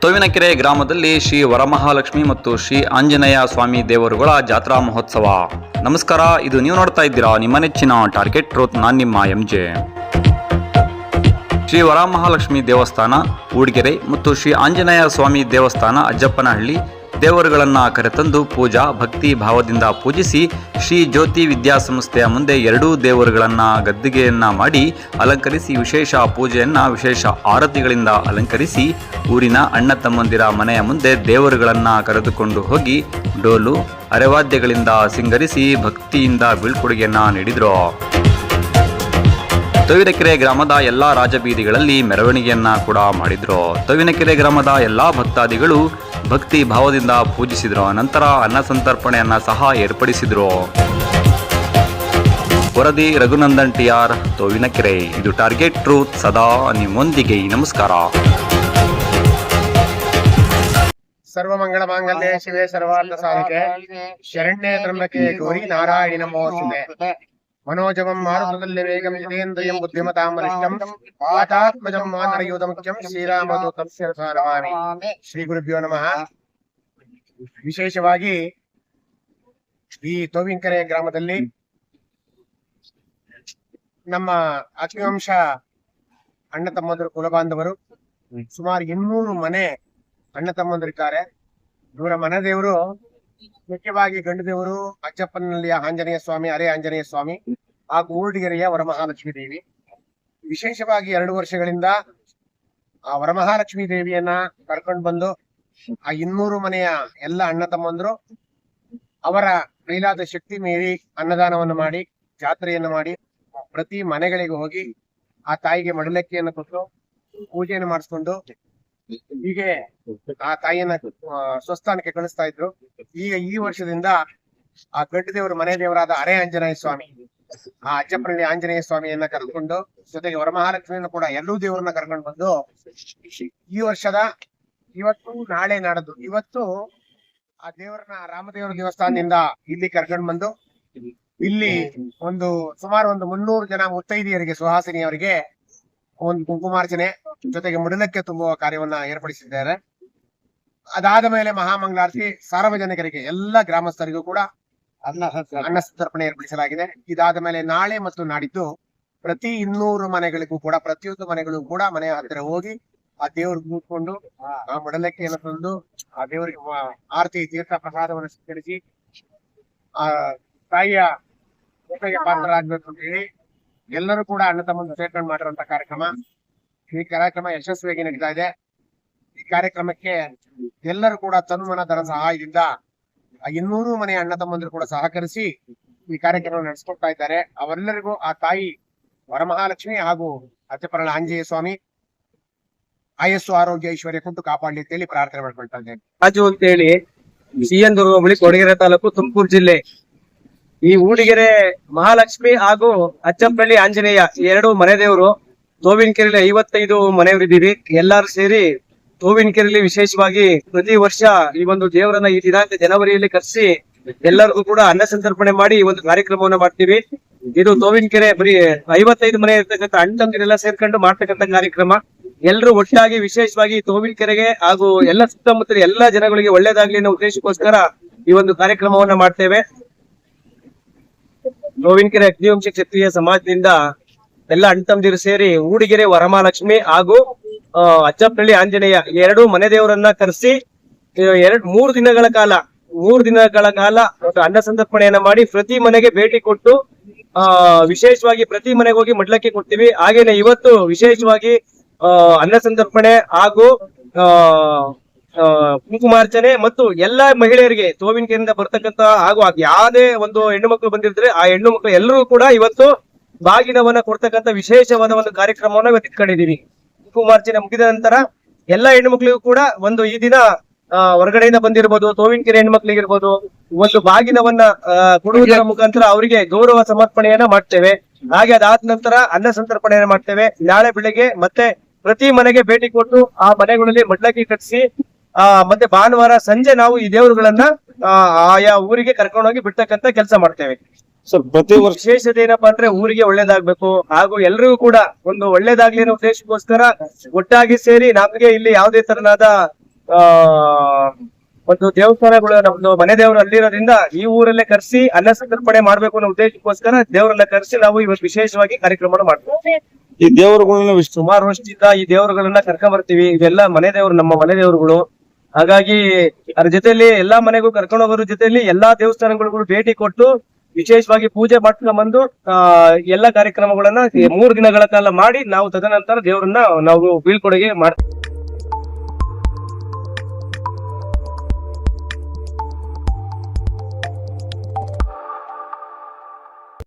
ತೋವಿನಕೆರೆ ಗ್ರಾಮದಲ್ಲಿ ಶ್ರೀ ವರಮಹಾಲಕ್ಷ್ಮಿ ಮತ್ತು ಶ್ರೀ ಆಂಜನೇಯ ಸ್ವಾಮಿ ದೇವರುಗಳ ಜಾತ್ರಾ ಮಹೋತ್ಸವ. ನಮಸ್ಕಾರ, ಇದು ನೀವು ನೋಡ್ತಾ ಇದ್ದೀರಾ ನಿಮ್ಮ ನೆಚ್ಚಿನ ಟಾರ್ಗೆಟ್ ಟ್ರೂತ್. ನಾನು ನಿಮ್ಮ ಎಂಜೆ. ಶ್ರೀ ವರಮಹಾಲಕ್ಷ್ಮಿ ದೇವಸ್ಥಾನ ಊಡಿಗೆರೆ ಮತ್ತು ಶ್ರೀ ಆಂಜನೇಯ ಸ್ವಾಮಿ ದೇವಸ್ಥಾನ ಅಜ್ಜಪ್ಪನಹಳ್ಳಿ ದೇವರುಗಳನ್ನು ಕರೆತಂದು ಪೂಜಾ ಭಕ್ತಿ ಭಾವದಿಂದ ಪೂಜಿಸಿ ಶ್ರೀ ಜ್ಯೋತಿ ವಿದ್ಯಾಸಂಸ್ಥೆಯ ಮುಂದೆ ಎರಡೂ ದೇವರುಗಳನ್ನು ಗದ್ದಿಗೆಯನ್ನು ಮಾಡಿ ಅಲಂಕರಿಸಿ ವಿಶೇಷ ಪೂಜೆಯನ್ನು ವಿಶೇಷ ಆರತಿಗಳಿಂದ ಅಲಂಕರಿಸಿ ಊರಿನ ಅಣ್ಣ ತಮ್ಮಂದಿರ ಮನೆಯ ಮುಂದೆ ದೇವರುಗಳನ್ನು ಕರೆದುಕೊಂಡು ಹೋಗಿ ಡೋಲು ಅರೆವಾದ್ಯಗಳಿಂದ ಸಿಂಗರಿಸಿ ಭಕ್ತಿಯಿಂದ ಬೀಳ್ಕೊಡುಗೆಯನ್ನು ನೀಡಿದರು. ತೋವಿನಕೆರೆ ಗ್ರಾಮದ ಎಲ್ಲ ರಾಜಬೀದಿಗಳಲ್ಲಿ ಮೆರವಣಿಗೆಯನ್ನ ಕೂಡ ಮಾಡಿದ್ರು. ತೋವಿನಕೆರೆ ಗ್ರಾಮದ ಎಲ್ಲ ಭಕ್ತಾದಿಗಳು ಭಕ್ತಿ ಭಾವದಿಂದ ಪೂಜಿಸಿದ್ರು. ನಂತರ ಅನ್ನ ಸಂತರ್ಪಣೆಯನ್ನ ಸಹ ಏರ್ಪಡಿಸಿದ್ರು. ವರದಿ ರಘುನಂದನ್ ಟಿಆರ್, ತೋವಿನಕೆರೆ. ಇದು ಟಾರ್ಗೆಟ್ ಟ್ರೂತ್, ಸದಾ ನಿಮ್ಮೊಂದಿಗೆ. ನಮಸ್ಕಾರ. ಸರ್ವಮಂಗಳ ಮಾಂಗಲ್ಯ ಶಿವೆ ಸರ್ವಾರ್ಥ ಸಾಧಿಕೆ ಶರಣ್ಯೇ ತ್ರ್ಯಂಬಕೆ ಗೌರಿ ನಾರಾಯಣಿ ನಮೋಸ್ತುತೆ. ಮನೋಜವಂ ಮಾರುತದಲ್ಲಿ ವೇಗಂ ಜಿತೇಂದ್ರಿಯಂ ಬುದ್ಧಿಮತಾಂ ವರಿಷ್ಠಂ ವಾತಾತ್ಮಜಂ ಮಾನರಯೂತ ಮುಖ್ಯಂ ಶ್ರೀರಾಮದೂತಂ ಶಿರಸಾ ನಮಾಮಿ. ಶ್ರೀ ಗುರುಭ್ಯೋ ನಮಃ. ವಿಶೇಷವಾಗಿ ಈ ತೋವಿನಕೆರೆ ಗ್ರಾಮದಲ್ಲಿ ನಮ್ಮ ಅಗ್ನಿವಂಶ ಅಣ್ಣ ತಮ್ಮಂದರು ಕುಲಬಾಂಧವರು ಸುಮಾರು 200 ಮನೆ ಅಣ್ಣ ತಮ್ಮಂದರಿದ್ದಾರೆ. ಇವರ ಮನೆ ದೇವರು ಮುಖ್ಯವಾಗಿ ಗಂಡು ದೇವರು ಅಜ್ಜಪ್ಪನಹಳ್ಳಿಯ ಆಂಜನೇಯ ಸ್ವಾಮಿ, ಅರೆ ಆಂಜನೇಯ ಸ್ವಾಮಿ ಹಾಗೂ ಊರ್ಡಿಗೆರೆಯ ವರಮಹಾಲಕ್ಷ್ಮಿ ದೇವಿ. ವಿಶೇಷವಾಗಿ 2 ವರ್ಷಗಳಿಂದ ಆ ವರಮಹಾಲಕ್ಷ್ಮಿ ದೇವಿಯನ್ನ ಕರ್ಕೊಂಡು ಬಂದು ಆ 200 ಮನೆಯ ಎಲ್ಲ ಅಣ್ಣ ತಮ್ಮಂದ್ರು ಅವರ ಕೈಲಾದ ಶಕ್ತಿ ಮೀರಿ ಅನ್ನದಾನವನ್ನು ಮಾಡಿ ಜಾತ್ರೆಯನ್ನು ಮಾಡಿ ಪ್ರತಿ ಮನೆಗಳಿಗೆ ಹೋಗಿ ಆ ತಾಯಿಗೆ ಮಡಲಕ್ಕಿಯನ್ನು ಕೊಟ್ಟು ಪೂಜೆಯನ್ನು ಮಾಡಿಸ್ಕೊಂಡು ಹೀಗೆ ಆ ತಾಯಿಯನ್ನ ಸ್ವಸ್ಥಾನಕ್ಕೆ ಕಳಿಸ್ತಾ ಇದ್ರು. ಈಗ ಈ ವರ್ಷದಿಂದ ಆ ಗಂಡು ದೇವರು ಮನೆ ದೇವರಾದ ಅರೆ ಆಂಜನೇಯ ಸ್ವಾಮಿ, ಆ ಅಜ್ಜಪ್ಪನಹಳ್ಳಿ ಆಂಜನೇಯ ಸ್ವಾಮಿಯನ್ನ ಕರ್ಕೊಂಡು ಜೊತೆಗೆ ವರಮಹಾಲಕ್ಷ್ಮಿಯನ್ನು ಕೂಡ ಎರಡೂ ದೇವರನ್ನ ಕರ್ಕೊಂಡು ಬಂದು ಈ ವರ್ಷದ ಇವತ್ತು ನಾಳೆ ನಾಡದ್ದು ಇವತ್ತು ಆ ದೇವರನ್ನ ರಾಮದೇವರ ದೇವಸ್ಥಾನದಿಂದ ಇಲ್ಲಿ ಕರ್ಕೊಂಡು ಬಂದು ಇಲ್ಲಿ ಸುಮಾರು 300 ಜನ ಮುತ್ತೈದೆಯರಿಗೆ, ಸುಹಾಸಿನಿಯವರಿಗೆ ಒಂದು ಕುಂಕುಮಾರ್ಚನೆ ಜೊತೆಗೆ ಮುಡಲಕ್ಕೆ ತುಂಬುವ ಕಾರ್ಯವನ್ನ ಏರ್ಪಡಿಸಿದ್ದಾರೆ. ಅದಾದ ಮೇಲೆ ಮಹಾಮಂಗಳಾರತಿ ಸಾರ್ವಜನಿಕರಿಗೆ ಎಲ್ಲ ಗ್ರಾಮಸ್ಥರಿಗೂ ಕೂಡ ಅನ್ನ ಸಂತರ್ಪಣೆ ಏರ್ಪಡಿಸಲಾಗಿದೆ. ಇದಾದ ಮೇಲೆ ನಾಳೆ ಮತ್ತು ನಾಡಿದ್ದು ಪ್ರತಿ 200 ಮನೆಗಳಿಗೂ ಕೂಡ ಪ್ರತಿಯೊಂದು ಮನೆಗಳಿಗೂ ಕೂಡ ಮನೆ ಹತ್ತಿರ ಹೋಗಿ ಆ ದೇವ್ರಿಗೆ ಕೂತ್ಕೊಂಡು ಆ ಮುಡಲಕ್ಕಿಯನ್ನು ತಂದು ಆ ದೇವರಿಗೆ ಆರತಿ ತೀರ್ಥ ಪ್ರಸಾದವನ್ನು ಸ್ವೀಕರಿಸಿ ಆ ತಾಯಿಯ ಕೃಪೆಗೆ ಪಾತ್ರರಾಗಬೇಕು ಅಂತ ಹೇಳಿ ಎಲ್ಲರೂ ಕೂಡ ಅಣ್ಣ ತಮ್ಮಂದು ಸೇರ್ಕೊಂಡು ಮಾಡಿರುವಂತ ಕಾರ್ಯಕ್ರಮ. ಈ ಕಾರ್ಯಕ್ರಮ ಯಶಸ್ವಿಯಾಗಿ ನಡೀತಾ ಇದೆ. ಈ ಕಾರ್ಯಕ್ರಮಕ್ಕೆ ಎಲ್ಲರೂ ಕೂಡ ತನ್ಮನ ಧನ ಸಹಾಯದಿಂದ 200 ಮನೆಯ ಅಣ್ಣ ತಮ್ಮಂದ್ರು ಕೂಡ ಸಹಕರಿಸಿ ಈ ಕಾರ್ಯಕ್ರಮ ನಡೆಸ್ಕೊಡ್ತಾ ಇದ್ದಾರೆ. ಅವರೆಲ್ಲರಿಗೂ ಆ ತಾಯಿ ವರಮಹಾಲಕ್ಷ್ಮಿ ಹಾಗೂ ಅಜ್ಜಪ್ಪನಹಳ್ಳಿ ಆಂಜನೇಯ ಸ್ವಾಮಿ ಆಯಸ್ಸು ಆರೋಗ್ಯ ಐಶ್ವರ್ಯ ಕೊಟ್ಟು ಕಾಪಾಡಲಿ ಅಂತೇಳಿ ಪ್ರಾರ್ಥನೆ ಮಾಡ್ಕೊಳ್ತಾ ಇದ್ದೇನೆ. ರಾಜು ಅಂತೇಳಿ ಸಿಎನ್ ದುರ್ಗಬಳಿ ಕೊಡಗೆರೆ ತಾಲೂಕು ತುಮಕೂರು ಜಿಲ್ಲೆ. ಈ ಊಡಿಗೆರೆ ಮಹಾಲಕ್ಷ್ಮಿ ಹಾಗೂ ಅಜ್ಜಪ್ಪನಹಳ್ಳಿ ಆಂಜನೇಯ ಎರಡು ಮನೆ ದೇವರು ತೋವಿನಕೆರೆಯಲ್ಲಿ 55 ಮನೆಯವರಿದ್ದೀವಿ. ಎಲ್ಲರೂ ಸೇರಿ ತೋವಿನಕೆರೆಯಲ್ಲಿ ವಿಶೇಷವಾಗಿ ಪ್ರತಿ ವರ್ಷ ಈ ಒಂದು ದೇವರನ್ನ ಈ ದಿನಾಂಕ ಜನವರಿಯಲ್ಲಿ ಕರೆಸಿ ಎಲ್ಲರಿಗೂ ಕೂಡ ಅನ್ನ ಸಂತರ್ಪಣೆ ಮಾಡಿ ಈ ಒಂದು ಕಾರ್ಯಕ್ರಮವನ್ನು ಮಾಡ್ತೀವಿ. ಇದು ತೋವಿನಕೆರೆ ಬರೀ 55 ಮನೆ ಇರ್ತಕ್ಕಂಥ ಅಣ್ಣ ತಮ್ಮಂದಿರೆಲ್ಲ ಸೇರ್ಕೊಂಡು ಮಾಡ್ತಕ್ಕಂಥ ಕಾರ್ಯಕ್ರಮ. ಎಲ್ಲರೂ ಒಟ್ಟಾಗಿ ವಿಶೇಷವಾಗಿ ತೋವಿನಕೆರೆಗೆ ಹಾಗೂ ಎಲ್ಲ ಸುತ್ತಮುತ್ತಲ ಎಲ್ಲಾ ಜನಗಳಿಗೆ ಒಳ್ಳೇದಾಗ್ಲಿ ಅನ್ನೋ ಉದ್ದೇಶಕ್ಕೋಸ್ಕರ ಈ ಒಂದು ಕಾರ್ಯಕ್ರಮವನ್ನ ಮಾಡ್ತೇವೆ. ತೋವಿನಕೆರೆ ಅಗ್ನಿವಂಶ ಕ್ಷತ್ರಿಯ ಸಮಾಜದಿಂದ ಎಲ್ಲ ಅಣ್ಣ ತಮ್ಮಂದಿರು ಸೇರಿ ಊಡಿಗೆರೆ ವರಮಹಾಲಕ್ಷ್ಮಿ ಹಾಗೂ ಅಜ್ಜಪ್ಪನಹಳ್ಳಿ ಆಂಜನೇಯ ಎರಡು ಮನೆ ದೇವರನ್ನ ಕರೆಸಿ 3 ದಿನಗಳ ಕಾಲ ಅನ್ನ ಸಂತರ್ಪಣೆಯನ್ನ ಮಾಡಿ ಪ್ರತಿ ಮನೆಗೆ ಭೇಟಿ ಕೊಟ್ಟು ವಿಶೇಷವಾಗಿ ಪ್ರತಿ ಮನೆಗೆ ಹೋಗಿ ಮಡ್ಲಕ್ಕೆ ಕೊಡ್ತೀವಿ. ಹಾಗೇನೆ ಇವತ್ತು ವಿಶೇಷವಾಗಿ ಅನ್ನ ಸಂತರ್ಪಣೆ ಹಾಗೂ ಕುಂಕುಮಾರ್ಚನೆ ಮತ್ತು ಎಲ್ಲಾ ಮಹಿಳೆಯರಿಗೆ ತೋವಿನಕೆರೆಯಿಂದ ಬರ್ತಕ್ಕಂತ ಹಾಗೂ ಯಾವುದೇ ಒಂದು ಹೆಣ್ಣು ಮಕ್ಕಳು ಬಂದಿರ್ತಾರೆ ಆ ಹೆಣ್ಣು ಮಕ್ಕಳು ಎಲ್ಲರೂ ಕೂಡ ಇವತ್ತು ಬಾಗಿನವನ್ನ ಕೊಡ್ತಕ್ಕಂತ ವಿಶೇಷವಾದ ಒಂದು ಕಾರ್ಯಕ್ರಮವನ್ನ ಇವತ್ತು ಇಟ್ಕೊಂಡಿದೀವಿ. ಕುಂಕುಮಾರ್ಚನೆ ಮುಗಿದ ನಂತರ ಎಲ್ಲಾ ಹೆಣ್ಣು ಮಕ್ಕಳಿಗೂ ಕೂಡ ಈ ದಿನ ಹೊರಗಡೆಯಿಂದ ಬಂದಿರ್ಬೋದು ತೋವಿನಕೆರೆ ಹೆಣ್ಣು ಮಕ್ಕಳಿಗಿರ್ಬೋದು ಒಂದು ಬಾಗಿನವನ್ನ ಕೊಡುವುದರ ಮುಖಾಂತರ ಅವರಿಗೆ ಗೌರವ ಸಮರ್ಪಣೆಯನ್ನ ಮಾಡ್ತೇವೆ. ಹಾಗೆ ಅದಾದ ನಂತರ ಅನ್ನ ಸಂತರ್ಪಣೆಯನ್ನ ಮಾಡ್ತೇವೆ. ನಾಳೆ ಬೆಳಿಗ್ಗೆ ಮತ್ತೆ ಪ್ರತಿ ಮನೆಗೆ ಭೇಟಿ ಕೊಟ್ಟು ಆ ಮನೆಗಳಲ್ಲಿ ಮಡ್ಲಕ್ಕಿ ಕಟ್ಟಿಸಿ ಮತ್ತೆ ಭಾನುವಾರ ಸಂಜೆ ನಾವು ಈ ದೇವರುಗಳನ್ನ ಆಯಾ ಊರಿಗೆ ಕರ್ಕೊಂಡೋಗಿ ಬಿಡ್ತಕ್ಕಂತ ಕೆಲಸ ಮಾಡ್ತೇವೆ. ಪ್ರತಿ ವರ್ಷ ವಿಶೇಷತೆ ಏನಪ್ಪಾ ಅಂದ್ರೆ ಊರಿಗೆ ಒಳ್ಳೇದಾಗ್ಬೇಕು ಹಾಗೂ ಎಲ್ರಿಗೂ ಕೂಡ ಒಂದು ಒಳ್ಳೇದಾಗ್ಲಿ ಅನ್ನೋ ಉದ್ದೇಶಕ್ಕೋಸ್ಕರ ಒಟ್ಟಾಗಿ ಸೇರಿ ನಮ್ಗೆ ಇಲ್ಲಿ ಯಾವುದೇ ತರನಾದ ಒಂದು ದೇವಸ್ಥಾನಗಳು ನಮ್ದು ಮನೆ ದೇವರು ಅಲ್ಲಿರೋದ್ರಿಂದ ಈ ಊರಲ್ಲೇ ಕರೆಸಿ ಅನ್ನ ಸಂತರ್ಪಣೆ ಮಾಡ್ಬೇಕು ಅನ್ನೋ ಉದ್ದೇಶಕ್ಕೋಸ್ಕರ ದೇವರೆಲ್ಲ ಕರೆಸಿ ನಾವು ಇವತ್ತು ವಿಶೇಷವಾಗಿ ಕಾರ್ಯಕ್ರಮ ಮಾಡ್ತೀವಿ. ಈ ದೇವರುಗಳನ್ನ ಸುಮಾರು ವರ್ಷದಿಂದ ಈ ದೇವರುಗಳನ್ನ ಕರ್ಕೊಂಡ್ ಬರ್ತೀವಿ. ಇವೆಲ್ಲ ಮನೆ ದೇವರು, ನಮ್ಮ ಮನೆ ದೇವರುಗಳು. ಹಾಗಾಗಿ ಅದ್ರ ಜೊತೆಲಿ ಎಲ್ಲಾ ಮನೆಗೂ ಕರ್ಕೊಂಡು ಹೋಗೋದ್ರ ಜೊತೆಲಿ ಎಲ್ಲಾ ದೇವಸ್ಥಾನಗಳಿಗೂ ಭೇಟಿ ಕೊಟ್ಟು ವಿಶೇಷವಾಗಿ ಪೂಜೆ ಮಾಡ್ಕೊಂಡ್ ಬಂದು ಎಲ್ಲಾ ಕಾರ್ಯಕ್ರಮಗಳನ್ನ 3 ದಿನಗಳ ಕಾಲ ಮಾಡಿ ನಾವು ತದನಂತರ ದೇವರನ್ನ ನಾವು ಬೀಳ್ಕೊಡುಗೆ ಮಾಡ್ತೀವಿ.